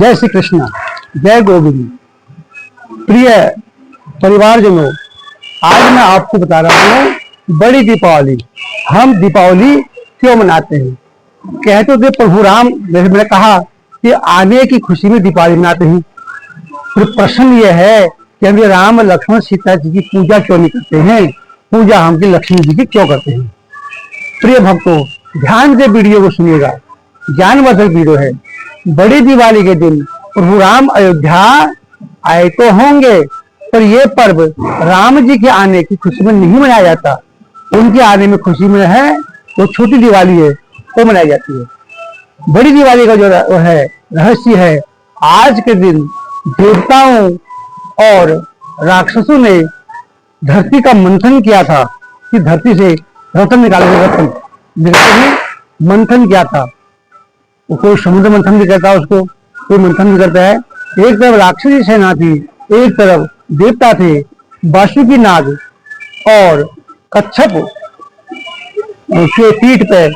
जय श्री कृष्ण, जय गोविंद। प्रिय परिवारजनों, आज मैं आपको बता रहा हूँ बड़ी दीपावली। हम दीपावली क्यों मनाते हैं? कहते थे प्रभु राम, जैसे मैंने कहा कि आने की खुशी में दीपावली मनाते हैं। फिर प्रश्न यह है कि हम राम लक्ष्मण सीता जी की पूजा क्यों नहीं करते हैं? पूजा हम लक्ष्मी जी की क्यों करते हैं? प्रिय भक्तों, ध्यान से वीडियो को सुनिएगा, ज्ञानवर्धक वीडियो है। बड़ी दिवाली के दिन प्रभु राम अयोध्या आए तो होंगे, पर यह पर्व राम जी के आने की खुशी में नहीं मनाया जाता। उनके आने में खुशी में है वो छोटी दिवाली है, वो मनाई जाती है। बड़ी दिवाली का जो है रहस्य है, आज के दिन देवताओं और राक्षसों ने धरती का मंथन किया था कि धरती से रत्न निकालेंगे। रत्न मंथन किया था। कोई समुद्र मंथन भी करता है, उसको कोई मंथन भी करता है। एक तरफ राक्षसी सेना थी, एक तरफ देवता थे। बासुकी नाग और कच्छप उसके पीठ पर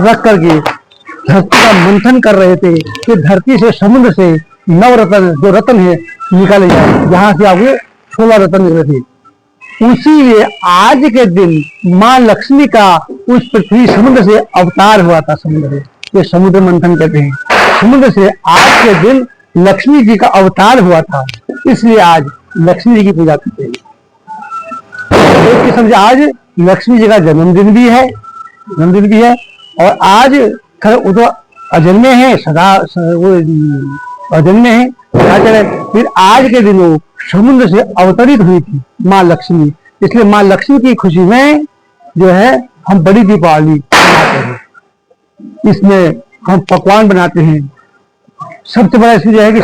रख करके धरती का मंथन कर रहे थे कि धरती से समुद्र से 9 रत्न, जो रत्न है, निकाले जाए। जहां से आगे 16 रत्न निकले थे। उसी लिए आज के दिन माँ लक्ष्मी का उस पृथ्वी समुद्र से अवतार हुआ था। समुद्र ये समुद्र मंथन कहते हैं। समुद्र से आज के दिन लक्ष्मी जी का अवतार हुआ था, इसलिए आज लक्ष्मी जी की पूजा करते हैं। एक किस्म से आज लक्ष्मी जी का जन्मदिन भी है, और आज वो तो अजन्मे हैं, सदा वो अजन्मे हैं। फिर आज के दिन वो समुद्र से अवतरित हुई थी माँ लक्ष्मी, इसलिए माँ लक्ष्मी की खुशी में जो है हम बड़ी दीपावली मनाते हैं। इसमें हम पकवान बनाते हैं। सबसे बड़ा इसलिए है कि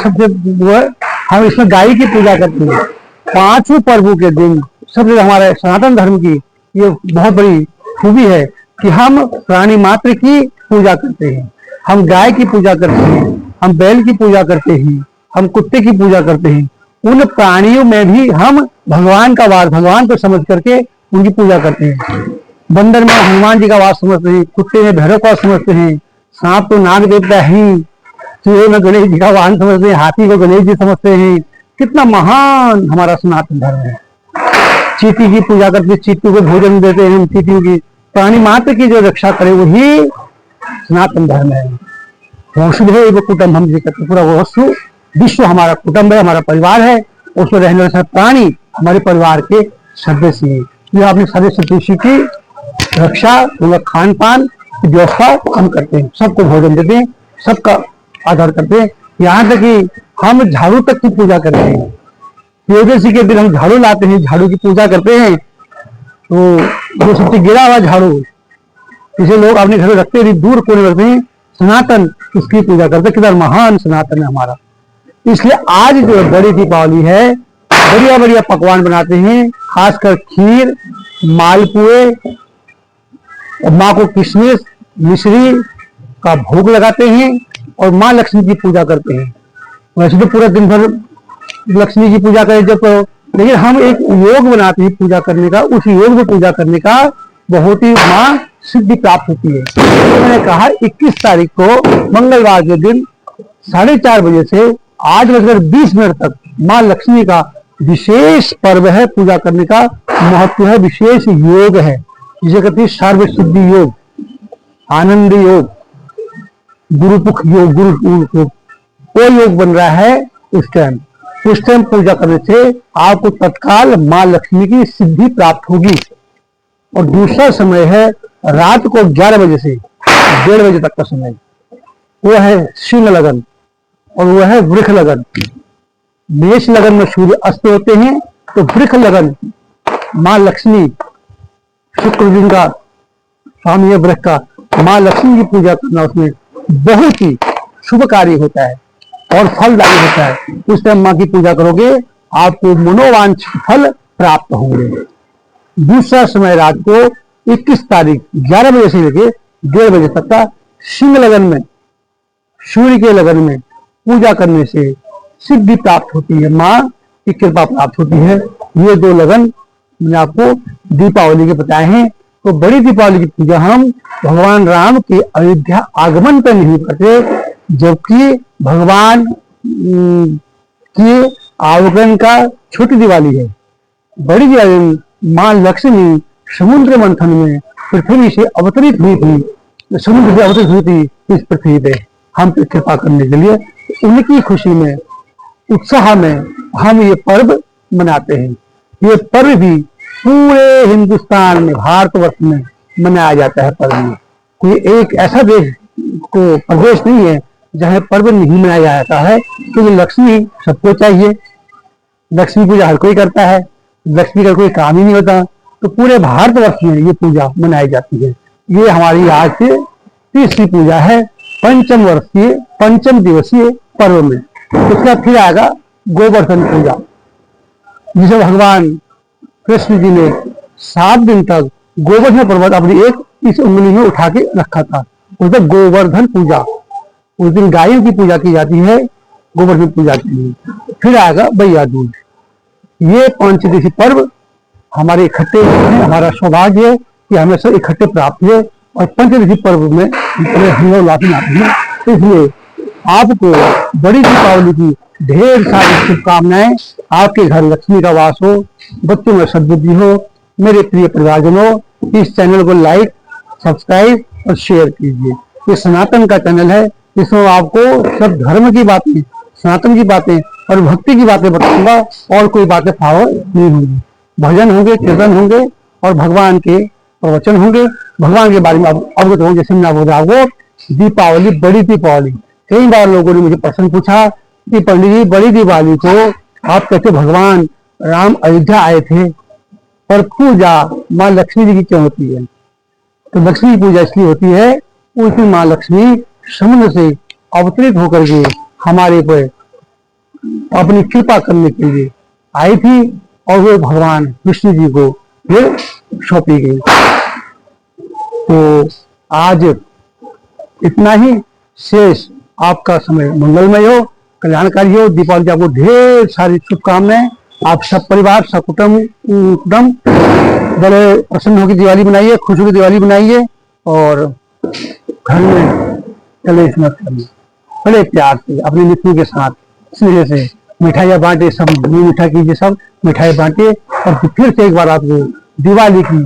हम इसमें गाय की पूजा करते हैं। 5 पर्वों के दिन सबसे हमारे सनातन धर्म की ये बहुत बड़ी खूबी है कि हम प्राणी मात्र की पूजा करते हैं। हम गाय की पूजा करते हैं, हम बैल की पूजा करते हैं, हम कुत्ते की पूजा करते हैं। उन प्राणियों में भी हम भगवान का वास, भगवान को समझ करके उनकी पूजा करते हैं। बंदर में हनुमान जी का वास समझते हैं, कुत्ते में भैरव का समझते हैं, सांप तो नाग देवता ही, चूहे में गणेश जी का वाहन समझते हैं, हाथी को गणेश जी समझते हैं। कितना महान हमारा सनातन धर्म है। चींटी की पूजा करते, चींटी को भोजन देते हैं। हम चींटी की प्राणी मात्र की जो रक्षा करे वही सनातन धर्म है। वसुधैव कुटुंबकम हम कहते, पूरा वसु विश्व हमारा कुटुंब है, हमारा परिवार है। उसमें रहने वाले सब प्राणी हमारे परिवार के सदस्य हैं। जो अपने सदस्य की रक्षा, उनका खान पान की व्यवस्था हम करते हैं, सबको भोजन देते हैं, सबका आदर करते हैं। यहाँ तक कि हम झाड़ू तक की पूजा करते हैं। त्रियोदशी के दिन हम झाड़ू लाते हैं, झाड़ू की पूजा करते हैं। तो जो सबसे गिरा हुआ झाड़ू इसे लोग अपने घर में रखते हैं, दूर कोने रखते हैं, सनातन उसकी पूजा करते हैं। कितना महान सनातन है हमारा। इसलिए आज जो बड़ी दीपावली है, बढ़िया बढ़िया पकवान बनाते हैं, खासकर खीर, मालपुए, माँ को किशमिश मिश्री का भोग लगाते हैं और माँ लक्ष्मी की पूजा करते हैं। वैसे तो पूरा दिन भर लक्ष्मी की पूजा करें जब, लेकिन हम एक योग बनाते हैं पूजा करने का। उस योग में पूजा करने का बहुत ही माँ सिद्धि प्राप्त होती है। तो मैंने कहा 21 तारीख को मंगलवार के दिन 4:30 बजे से 8:20 तक माँ लक्ष्मी का विशेष पर्व है। पूजा करने का महत्व है, विशेष योग है, जिसे कहते हैं सर्व सिद्धि योग, आनंद योग, गुरुपुख योग, गुरु वो योग बन रहा है। उस टाइम पूजा करने से आपको तत्काल माँ लक्ष्मी की सिद्धि प्राप्त होगी। और दूसरा समय है रात को 11 बजे से 1:30 बजे तक का समय, वो है सिंह लगन और वो है वृक्ष लगन। मेष लगन में सूर्य अस्त होते हैं, तो वृक्ष लगन माँ लक्ष्मी, शुक्र दिन का स्वामी है वृक्ष का, माँ लक्ष्मी की पूजा करना उसमें बहुत ही शुभकारी होता है और फलदायी होता है। उस टाइम माँ की पूजा करोगे, आपको मनोवांछित फल प्राप्त होंगे। दूसरा समय रात को 21 तारीख 11 बजे से लेके 1:30 बजे तक का सिंह लगन में, सूर्य के लगन में पूजा करने से सिद्धि प्राप्त होती है, माँ की कृपा प्राप्त होती है। ये 2 लगन मैंने आपको दीपावली के बताए हैं। तो बड़ी दीपावली की पूजा हम भगवान राम के अयोध्या आगमन पर नहीं करते, जबकि भगवान की आगमन का छोटी दिवाली है। बड़ी दिवाली माँ लक्ष्मी समुद्र मंथन में पृथ्वी से अवतरित हुई थी, समुद्र से अवतरित हुई थी इस पृथ्वी पे हम पे कृपा करने के लिए। उनकी खुशी में, उत्साह में हम ये पर्व मनाते हैं। ये पर्व भी पूरे हिंदुस्तान में, भारतवर्ष में मनाया जाता है पर्व। कोई एक ऐसा देश को प्रदेश नहीं है जहाँ पर्व नहीं मनाया जाता है, क्योंकि लक्ष्मी सबको चाहिए। लक्ष्मी पूजा हर कोई करता है, लक्ष्मी का कोई काम ही नहीं होता, तो पूरे भारतवर्ष में ये पूजा मनाई जाती है। ये हमारी आज से तीसरी पूजा है, पंचम दिवसीय पर्व में। उसका फिर आएगा गोवर्धन पूजा, जिसे भगवान कृष्ण जी ने 7 दिन तक गोवर्धन पर्वत अपनी एक इस उंगली में उठा के रखा था, उसे गोवर्धन पूजा। उस दिन गायों की पूजा की जाती है गोवर्धन पूजा के लिए। फिर आएगा भैया दूज। ये 5 दिवसीय पर्व हमारे इकट्ठे हैं। हमारा सौभाग्य है कि हमें सब इकट्ठे प्राप्त हुए और 5 दिवसीय पर्व में हर्षोल्लास मनाते हैं। इसलिए आपको बड़ी दीपावली की ढेर सारी शुभकामनाएं। आपके घर लक्ष्मी का वास हो, बच्चों में सद्बुद्धि हो। मेरे प्रिय परिवारजनों, इस चैनल को लाइक, सब्सक्राइब और शेयर कीजिए। ये सनातन का चैनल है, इसमें आपको सब धर्म की बातें, सनातन की बातें और भक्ति की बातें बताऊंगा, और कोई बातें फॉरवर्ड नहीं होंगी। भजन होंगे, कीर्तन होंगे और भगवान के प्रवचन होंगे, भगवान के बारे में अवगत होंगे। जैसे मैं बोल रहा हूँ, दीपावली, बड़ी दीपावली। कई बार लोगों ने मुझे प्रश्न पूछा कि पंडित जी, बड़ी दिवाली को आप कहते भगवान राम अयोध्या आए थे, पर पूजा माँ लक्ष्मी जी की क्यों होती है? तो लक्ष्मी पूजा इसलिए होती है, उस दिन माँ लक्ष्मी समुद्र से अवतरित होकर के हमारे पर अपनी कृपा करने के लिए आई थी, और वो भगवान विष्णु जी को फिर सौंपी गई। तो आज इतना ही। शेष आपका समय मंगलमय हो, कल्याणकारी हो। दीपावली की आपको ढेर सारी शुभकामनाएं। आप सब परिवार, सब कुटुंब बड़े प्रसन्न होकर दिवाली बनाइए, खुश होकर दिवाली बनाइए, और घर में चले मत करिए, बड़े प्यार से अपने मित्रों के साथ स्नेह से मिठाइयाँ बांटे, सब मीठा कीजिए, सब मिठाई बांटे। और फिर से एक बार आपको दिवाली की